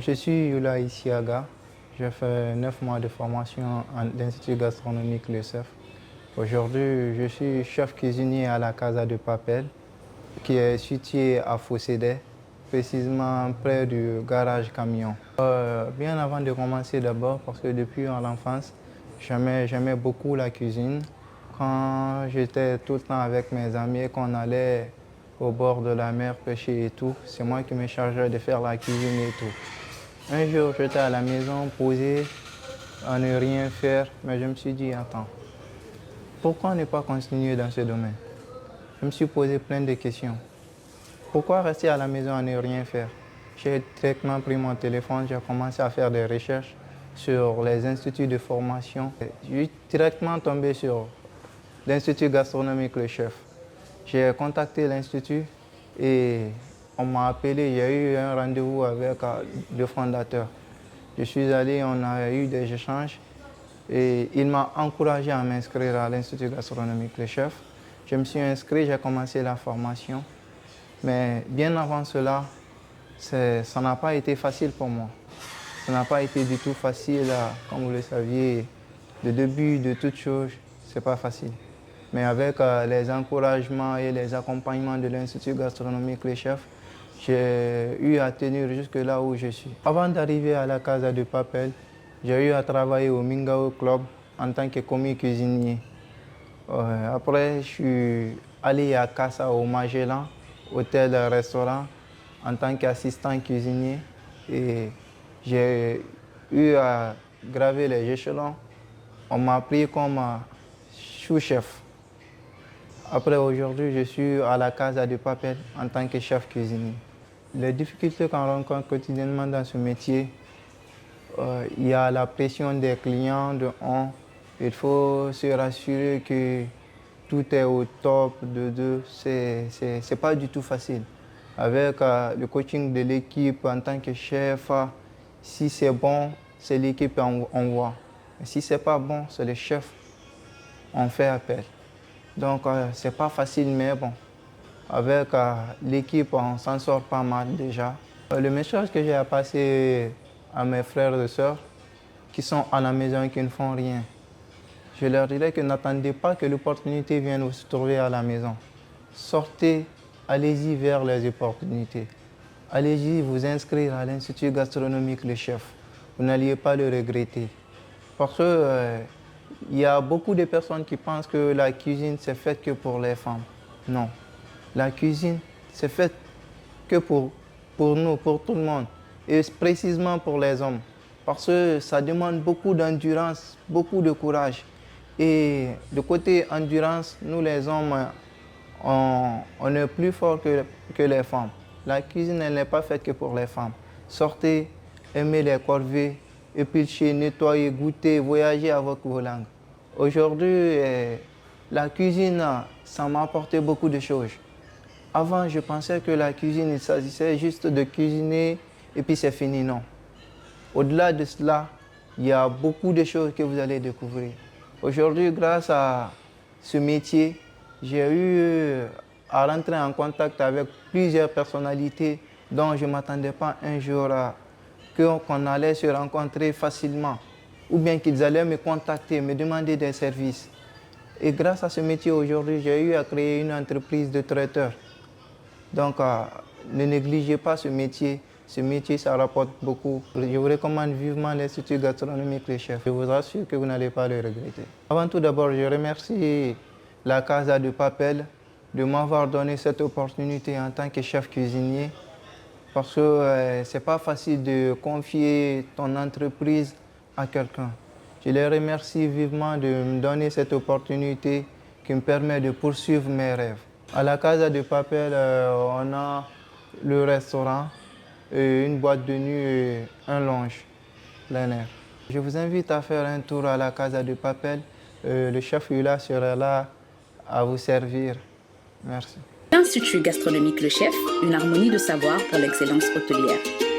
Je suis Yula Isiaga. J'ai fait 9 mois de formation à l'Institut gastronomique Le Cerf. Aujourd'hui, je suis chef cuisinier à la Casa de Papel, qui est située à Fossédé, précisément près du garage camion. Bien avant de commencer d'abord, parce que depuis l'enfance, j'aimais beaucoup la cuisine. Quand j'étais tout le temps avec mes amis et qu'on allait au bord de la mer pêcher et tout, c'est moi qui me chargeais de faire la cuisine et tout. Un jour, j'étais à la maison posé à ne rien faire, mais je me suis dit, attends, pourquoi ne pas continuer dans ce domaine? Je me suis posé plein de questions. Pourquoi rester à la maison à ne rien faire? J'ai directement pris mon téléphone, j'ai commencé à faire des recherches sur les instituts de formation. Je suis directement tombé sur l'Institut gastronomique Le Chef. J'ai contacté l'institut et on m'a appelé, il y a eu un rendez-vous avec le fondateur. Je suis allé, on a eu des échanges et il m'a encouragé à m'inscrire à l'Institut gastronomique Le Chef. Je me suis inscrit, j'ai commencé la formation. Mais bien avant cela, ça n'a pas été facile pour moi. Ça n'a pas été du tout facile, comme vous le saviez, le début de toute chose, ce n'est pas facile. Mais avec les encouragements et les accompagnements de l'Institut gastronomique Le Chef, j'ai eu à tenir jusque là où je suis. Avant d'arriver à la Casa de Papel, j'ai eu à travailler au Mingao Club en tant que commis cuisinier. Après, je suis allé à Casa au Magellan, hôtel-restaurant, en tant qu'assistant cuisinier. Et j'ai eu à graver les échelons. On m'a pris comme sous-chef. Après, aujourd'hui, je suis à la Casa de Papel en tant que chef cuisinier. Les difficultés qu'on rencontre quotidiennement dans ce métier, il y a la pression des clients de 1. Il faut se rassurer que tout est au top de 2. C'est pas du tout facile. Avec le coaching de l'équipe en tant que chef, si c'est bon, c'est l'équipe on voit. Si c'est pas bon, c'est le chef, on fait appel. Donc, c'est pas facile, mais bon, avec l'équipe, on s'en sort pas mal déjà. Le message que j'ai à passer à mes frères et sœurs qui sont à la maison et qui ne font rien, je leur dirais que n'attendez pas que l'opportunité vienne vous trouver à la maison. Sortez, allez-y vers les opportunités. Allez-y vous inscrire à l'Institut gastronomique Le Chef. Vous n'alliez pas le regretter. Parce que il y a beaucoup de personnes qui pensent que la cuisine, c'est fait que pour les femmes. Non. La cuisine, c'est fait que pour nous, pour tout le monde. Et précisément pour les hommes. Parce que ça demande beaucoup d'endurance, beaucoup de courage. Et de côté endurance, nous les hommes, on est plus forts que les femmes. La cuisine, elle n'est pas faite que pour les femmes. Sortez, aimez les corvées, éplucher, nettoyer, goûter, voyager avec vos langues. Aujourd'hui, la cuisine, ça m'a apporté beaucoup de choses. Avant, je pensais que la cuisine, il s'agissait juste de cuisiner et puis c'est fini. Non. Au-delà de cela, il y a beaucoup de choses que vous allez découvrir. Aujourd'hui, grâce à ce métier, j'ai eu à rentrer en contact avec plusieurs personnalités dont je ne m'attendais pas un jour qu'on allait se rencontrer facilement ou bien qu'ils allaient me contacter, me demander des services. Et grâce à ce métier aujourd'hui, j'ai eu à créer une entreprise de traiteurs. Donc, ne négligez pas ce métier. Ce métier, ça rapporte beaucoup. Je vous recommande vivement l'Institut gastronomique Le Chef. Je vous assure que vous n'allez pas le regretter. Avant tout d'abord, je remercie la Casa de Papel de m'avoir donné cette opportunité en tant que chef cuisinier. Parce que ce n'est pas facile de confier ton entreprise à quelqu'un. Je les remercie vivement de me donner cette opportunité qui me permet de poursuivre mes rêves. À la Casa de Papel, on a le restaurant, une boîte de nuit et un lounge plein air. Je vous invite à faire un tour à la Casa de Papel. Le chef Yula sera là à vous servir. Merci. L'Institut gastronomique Le Chef, une harmonie de savoir pour l'excellence hôtelière.